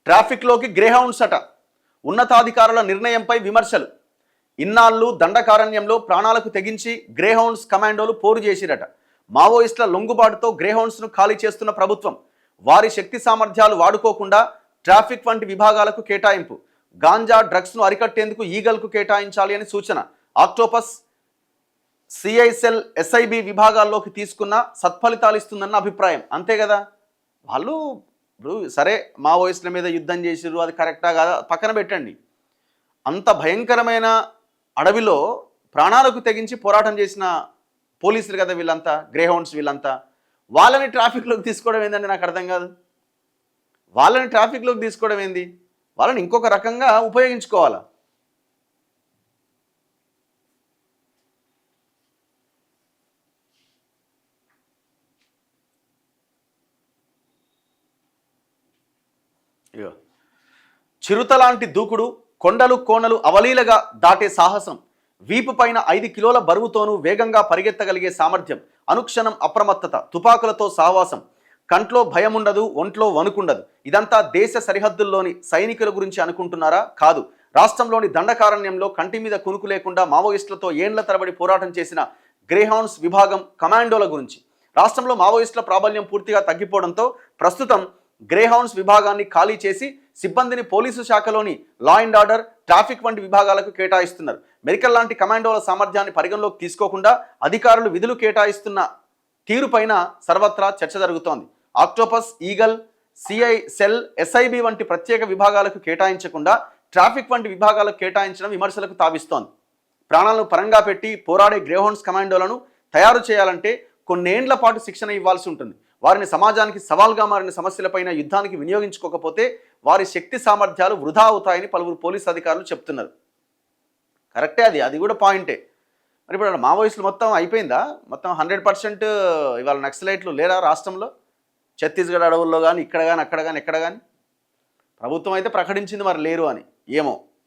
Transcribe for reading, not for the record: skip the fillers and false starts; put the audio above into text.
ట్రాఫిక్లోకి Greyhounds అట. ఉన్నతాధికారుల నిర్ణయంపై విమర్శలు. ఇన్నాళ్ళు దండకారణ్యంలో ప్రాణాలకు తెగించి గ్రేహౌండ్స్ కమాండోలు పోరు చేసిరట. మావోయిస్టుల లొంగుబాటుతో గ్రేహౌండ్స్ను ఖాళీ చేస్తున్న ప్రభుత్వం వారి శక్తి సామర్థ్యాలు వాడుకోకుండా ట్రాఫిక్ వంటి విభాగాలకు కేటాయింపు. గాంజా డ్రగ్స్ను అరికట్టేందుకు ఈగల్కు కేటాయించాలి అని సూచన. ఆక్టోపస్, సిఐసెల్, ఎస్ఐబి విభాగాల్లోకి తీసుకున్న సత్ఫలితాలు ఇస్తుందన్న అభిప్రాయం. అంతే కదా, వాళ్ళు ఇప్పుడు సరే మావోయిస్టుల మీద యుద్ధం చేసిర్రు, అది కరెక్టా కాదా పక్కన పెట్టండి. అంత భయంకరమైన అడవిలో ప్రాణాలకు తెగించి పోరాటం చేసిన పోలీసులు కదా వీళ్ళంతా, గ్రేహౌండ్స్ వీళ్ళంతా. వాళ్ళని ట్రాఫిక్లోకి తీసుకోవడం ఏందండి నాకు అర్థం కాదు. వాళ్ళని ట్రాఫిక్లోకి తీసుకోవడం ఏంది? వాళ్ళని ఇంకొక రకంగా ఉపయోగించుకోవాలా? చిరుతలాంటి దూకుడు, కొండలు కోనలు అవలీలగా దాటే సాహసం, వీపు పైన 5 కిలోల బరువుతోనూ వేగంగా పరిగెత్తగలిగే సామర్థ్యం, అనుక్షణం అప్రమత్తత, తుపాకులతో సహవాసం, కంట్లో భయముండదు, ఒంట్లో వణుకుండదు. ఇదంతా దేశ సరిహద్దుల్లోని సైనికుల గురించి అనుకుంటున్నారా? కాదు. రాష్ట్రంలోని దండకారణ్యంలో కంటి మీద కునుకు లేకుండా మావోయిస్టులతో ఏండ్ల తరబడి పోరాటం చేసిన గ్రేహౌండ్స్ విభాగం కమాండోల గురించి. రాష్ట్రంలో మావోయిస్టుల ప్రాబల్యం పూర్తిగా తగ్గిపోవడంతో ప్రస్తుతం గ్రేహౌండ్స్ విభాగాన్ని ఖాళీ చేసి సిబ్బందిని పోలీసు శాఖలోని లా అండ్ ఆర్డర్, ట్రాఫిక్ వంటి విభాగాలకు కేటాయిస్తున్నారు. మెరికల్ లాంటి కమాండోల సామర్థ్యాన్ని పరిగణలోకి తీసుకోకుండా అధికారులు విధులు కేటాయిస్తున్న తీరుపైన సర్వత్రా చర్చ జరుగుతోంది. ఆక్టోపస్, ఈగల్, సిఐసెల్, ఎస్ఐబి వంటి ప్రత్యేక విభాగాలకు కేటాయించకుండా ట్రాఫిక్ వంటి విభాగాలకు కేటాయించడం విమర్శలకు తావిస్తోంది. ప్రాణాలను పరంగా పెట్టి పోరాడే గ్రేహౌండ్స్ కమాండోలను తయారు చేయాలంటే కొన్నేండ్ల పాటు శిక్షణ ఇవ్వాల్సి ఉంటుంది. వారిని సమాజానికి సవాల్గా మారిన సమస్యలపైన యుద్ధానికి వినియోగించుకోకపోతే వారి శక్తి సామర్థ్యాలు వృధా అవుతాయని పలువురు పోలీసు అధికారులు చెప్తున్నారు. కరెక్టే, అది కూడా పాయింటే. మరి ఇప్పుడు మావోయిస్టులు మొత్తం అయిపోయిందా? మొత్తం 100% ఇవాళ నక్సలైట్లు లేరా రాష్ట్రంలో? ఛత్తీస్గఢ్ అడవుల్లో కానీ, ఇక్కడ కానీ, అక్కడ కానీ, ఎక్కడ కానీ? ప్రభుత్వం అయితే ప్రకటించింది, మరి లేరు అని. ఏమో.